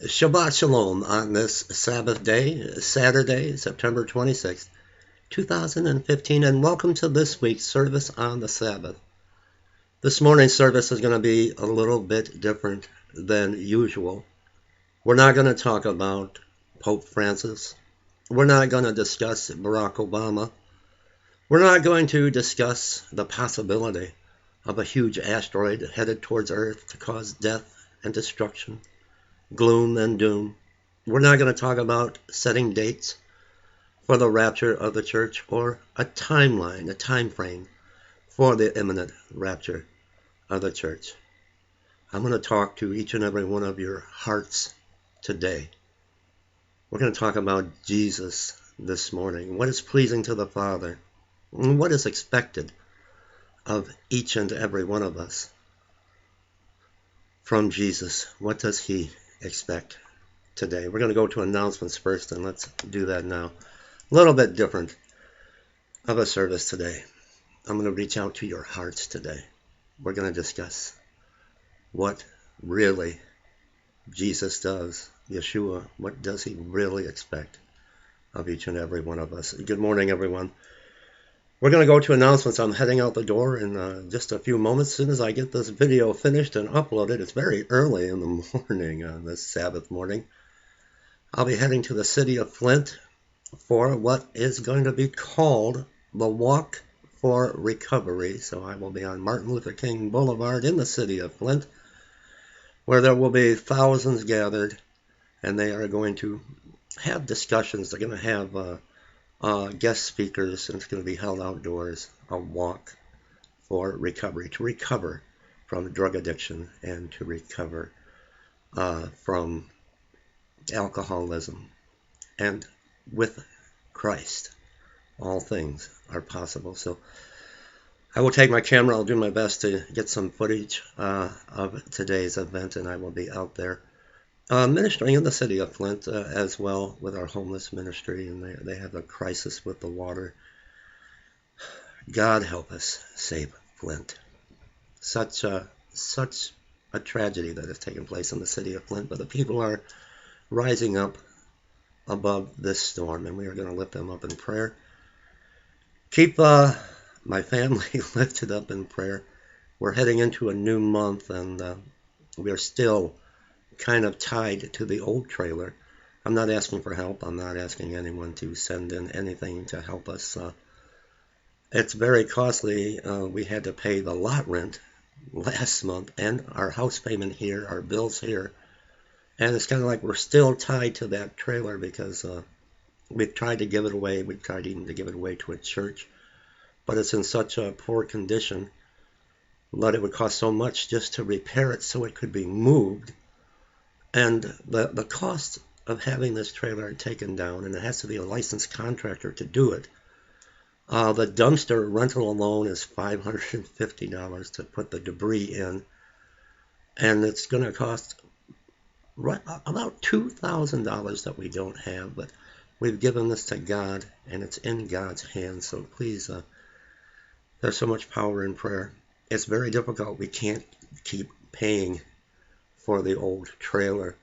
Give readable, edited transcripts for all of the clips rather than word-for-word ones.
Shabbat Shalom on this Sabbath day, Saturday, September 26th, 2015, and welcome to this week's service on the Sabbath. This morning's service is going to be a little bit different than usual. We're not going to talk about Pope Francis. We're not going to discuss Barack Obama. We're not going to discuss the possibility of a huge asteroid headed towards Earth to cause death and destruction, gloom and doom. We're not going to talk about setting dates for the rapture of the church or a timeline, a time frame for the imminent rapture of the church. I'm going to talk to each and every one of your hearts today. We're going to talk about Jesus this morning, what is pleasing to the Father, and what is expected of each and every one of us from Jesus. What does he expect today? We're going to go to announcements first, and let's do that now. A little bit different of a service today. I'm going to reach out to your hearts today. We're going to discuss what really Jesus does, Yeshua, what does he really expect of each and every one of us. Good morning, everyone. We're going to go to announcements. I'm heading out the door in just a few moments. As soon as I get this video finished and uploaded, it's very early in the morning on this Sabbath morning. I'll be heading to the city of Flint for what is going to be called the Walk for Recovery. So I will be on Martin Luther King Boulevard in the city of Flint, where there will be thousands gathered, and they are going to have discussions. They're going to have guest speakers, and it's going to be held outdoors, a walk for recovery, to recover from drug addiction and to recover from alcoholism. And with Christ, all things are possible. So I will take my camera. I'll do my best to get some footage of today's event, and I will be out there ministering in the city of Flint as well with our homeless ministry, and they have a crisis with the water. God help us save Flint. Such a tragedy that has taken place in the city of Flint, but the people are rising up above this storm, and we are going to lift them up in prayer. Keep my family lifted up in prayer. We're heading into a new month, and we are still kind of tied to the old trailer. I'm not asking for help. I'm not asking anyone to send in anything to help us. It's very costly. We had to pay the lot rent last month and our house payment here, our bills here. And it's kind of like we're still tied to that trailer because we've tried to give it away. We've tried even to give it away to a church. But it's in such a poor condition that it would cost so much just to repair it so it could be moved. And the cost of having this trailer taken down, and it has to be a licensed contractor to do it. The dumpster rental alone is $550 to put the debris in. And it's going to cost about $2,000 that we don't have. But we've given this to God, and it's in God's hands. So please, there's so much power in prayer. It's very difficult. We can't keep paying for the old trailer.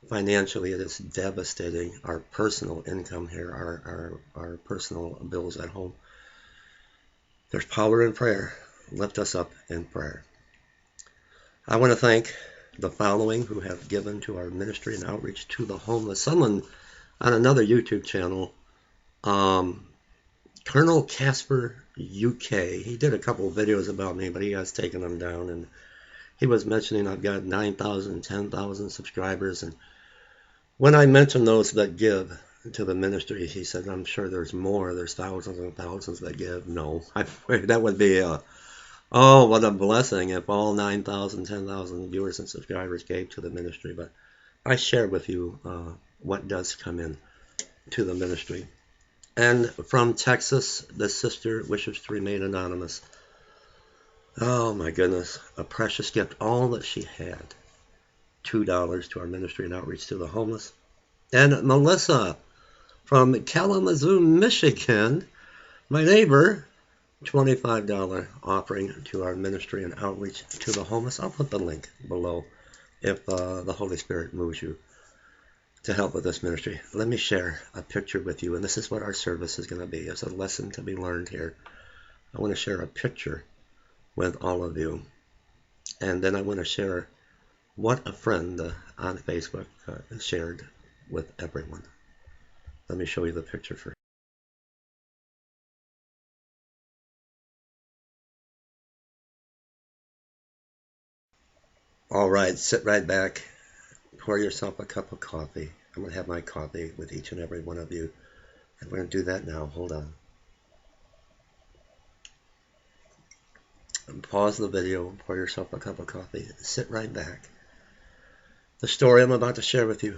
Financially, it is devastating our personal income here, our personal bills at home. There's power in prayer. Lift us up in prayer. I want to thank the following who have given to our ministry and outreach to the homeless. Someone on another YouTube channel, Colonel Casper UK, he did a couple of videos about me, but he has taken them down, and he was mentioning I've got 9,000, 10,000 subscribers, and when I mentioned those that give to the ministry, he said, I'm sure there's more. There's thousands and thousands that give. No, that would be what a blessing if all 9,000, 10,000 viewers and subscribers gave to the ministry. But I share with you what does come in to the ministry. And from Texas, the sister wishes to remain anonymous. Oh my goodness, a precious gift, all that she had. $2 to our ministry and outreach to the homeless. And Melissa from Kalamazoo, Michigan, my neighbor, $25 offering to our ministry and outreach to the homeless. I'll put the link below if the Holy Spirit moves you to help with this ministry. Let me share a picture with you, and this is what our service is going to be. It's a lesson to be learned here. I want to share a picture with all of you, and then I want to share what a friend on Facebook shared with everyone. Let me show you the picture first. All right, sit right back, pour yourself a cup of coffee. I'm going to have my coffee with each and every one of you, and we're going to do that now. Hold on. Pause the video, pour yourself a cup of coffee, sit right back. The story I'm about to share with you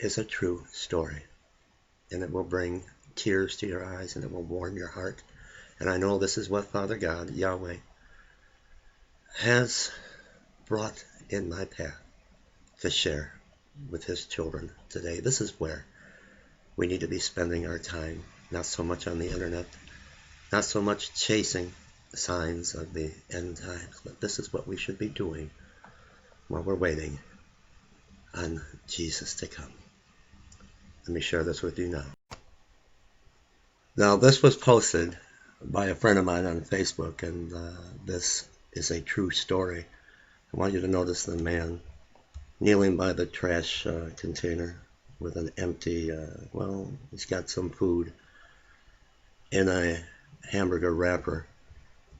is a true story, and it will bring tears to your eyes, and it will warm your heart. And I know this is what Father God, Yahweh, has brought in my path to share with his children today. This is where we need to be spending our time, not so much on the internet, not so much chasing signs of the end times, but this is what we should be doing while we're waiting on Jesus to come. Let me share this with you now. Now, this was posted by a friend of mine on Facebook, and this is a true story. I want you to notice the man kneeling by the trash container with an empty, he's got some food in a hamburger wrapper.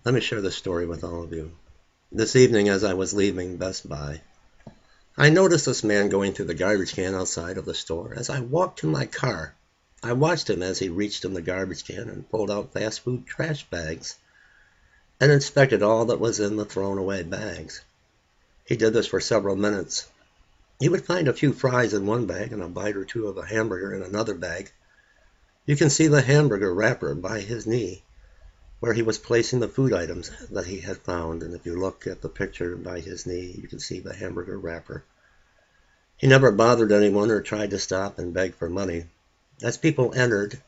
Let me share this story with all of you. This evening, as I was leaving Best Buy, I noticed this man going through the garbage can outside of the store. As I walked to my car, I watched him as he reached in the garbage can and pulled out fast food trash bags and inspected all that was in the thrown away bags. He did this for several minutes. He would find a few fries in one bag and a bite or two of a hamburger in another bag. You can see the hamburger wrapper by his knee, where he was placing the food items that he had found. And if you look at the picture by his knee, you can see the hamburger wrapper. He never bothered anyone or tried to stop and beg for money as people entered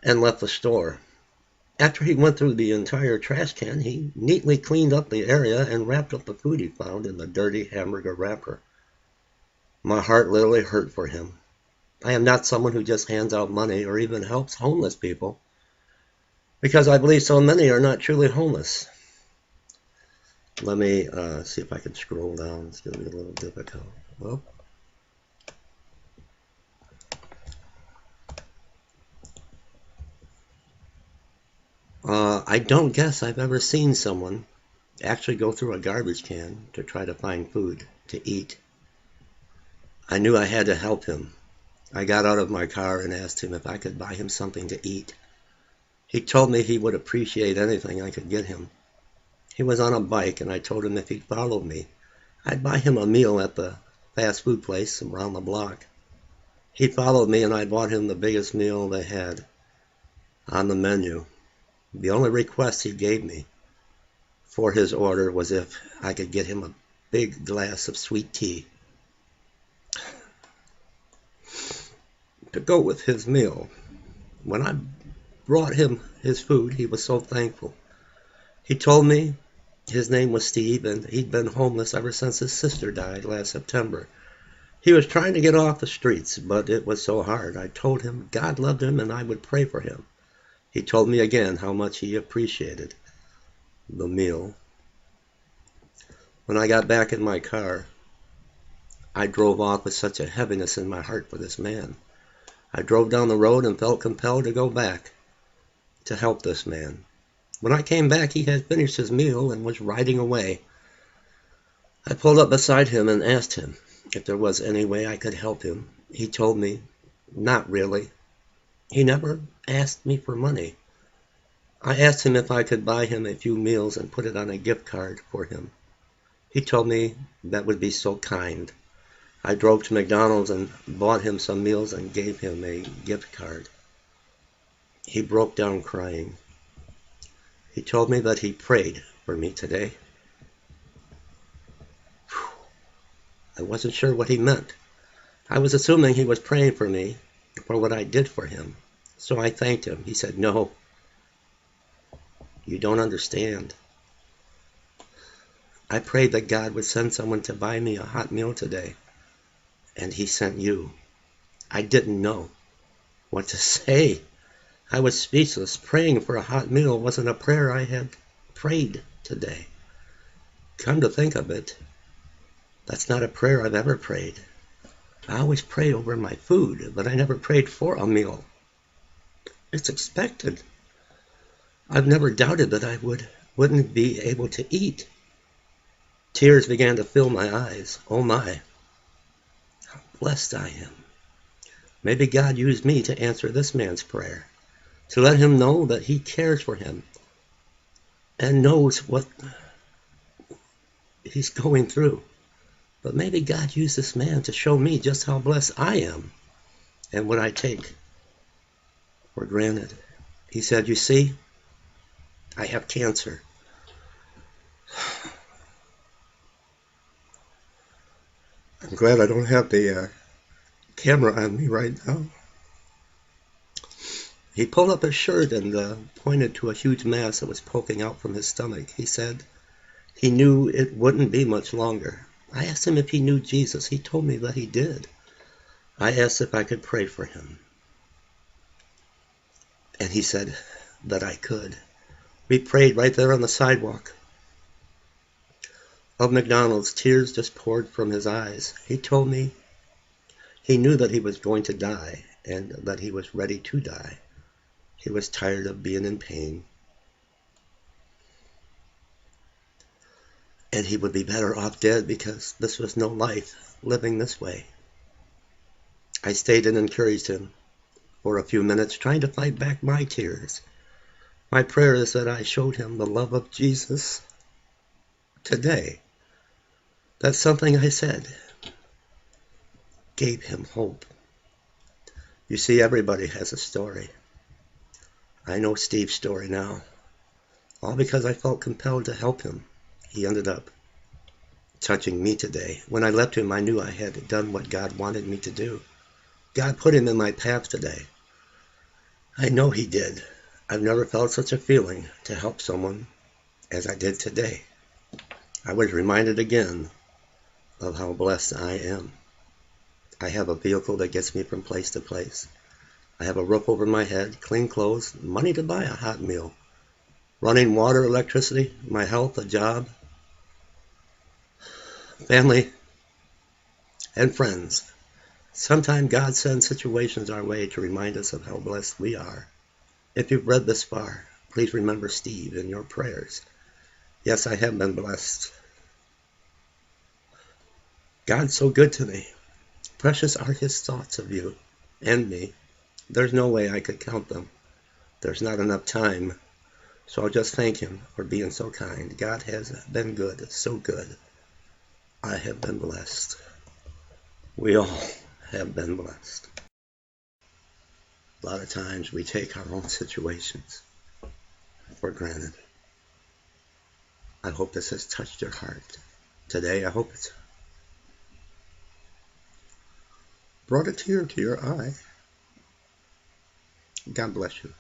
and left the store. After he went through the entire trash can, he neatly cleaned up the area and wrapped up the food he found in the dirty hamburger wrapper. My heart literally hurt for him. I am not someone who just hands out money or even helps homeless people, because I believe so many are not truly homeless. Let me see if I can scroll down. It's going to be a little difficult. Well, I don't guess I've ever seen someone actually go through a garbage can to try to find food to eat. I knew I had to help him. I got out of my car and asked him if I could buy him something to eat. He told me he would appreciate anything I could get him. He was on a bike, and I told him if he followed me, I'd buy him a meal at the fast food place around the block. He followed me, and I bought him the biggest meal they had on the menu. The only request he gave me for his order was if I could get him a big glass of sweet tea to go with his meal. When I brought him his food, he was so thankful. He told me his name was Steve, and he'd been homeless ever since his sister died last September. He was trying to get off the streets, but it was so hard. I told him God loved him and I would pray for him. He told me again how much he appreciated the meal. When I got back in my car, I drove off with such a heaviness in my heart for this man. I drove down the road and felt compelled to go back to help this man. When I came back, he had finished his meal and was riding away. I pulled up beside him and asked him if there was any way I could help him. He told me, not really. He never asked me for money. I asked him if I could buy him a few meals and put it on a gift card for him. He told me that would be so kind. I drove to McDonald's and bought him some meals and gave him a gift card. He broke down crying. He told me that he prayed for me today. I wasn't sure what he meant. I was assuming he was praying for me for what I did for him. So I thanked him. He said, "No, you don't understand. I prayed that God would send someone to buy me a hot meal today, and he sent you." I didn't know what to say. I was speechless. Praying for a hot meal wasn't a prayer I had prayed today. Come to think of it, that's not a prayer I've ever prayed. I always pray over my food, but I never prayed for a meal. It's expected. I've never doubted that I wouldn't be able to eat. Tears began to fill my eyes. Oh my, how blessed I am. Maybe God used me to answer this man's prayer, to let him know that he cares for him and knows what he's going through. But maybe God used this man to show me just how blessed I am and what I take for granted. He said, you see, I have cancer. I'm glad I don't have the camera on me right now. He pulled up his shirt and pointed to a huge mass that was poking out from his stomach. He said he knew it wouldn't be much longer. I asked him if he knew Jesus. He told me that he did. I asked if I could pray for him, and he said that I could. We prayed right there on the sidewalk of McDonald's. Tears just poured from his eyes. He told me he knew that he was going to die and that he was ready to die. He was tired of being in pain, and he would be better off dead because this was no life living this way. I stayed and encouraged him for a few minutes, trying to fight back my tears. My prayer is that I showed him the love of Jesus today. That's something I said gave him hope. You see, everybody has a story. I know Steve's story now, all because I felt compelled to help him. He ended up touching me today. When I left him, I knew I had done what God wanted me to do. God put him in my path today. I know he did. I've never felt such a feeling to help someone as I did today. I was reminded again of how blessed I am. I have a vehicle that gets me from place to place. I have a roof over my head, clean clothes, money to buy a hot meal, running water, electricity, my health, a job, family, and friends. Sometimes God sends situations our way to remind us of how blessed we are. If you've read this far, please remember Steve in your prayers. Yes, I have been blessed. God's so good to me. Precious are his thoughts of you and me. There's no way I could count them. There's not enough time. So I'll just thank him for being so kind. God has been good, so good. I have been blessed. We all have been blessed. A lot of times we take our own situations for granted. I hope this has touched your heart today. I hope it's brought a tear to your eye. God bless you.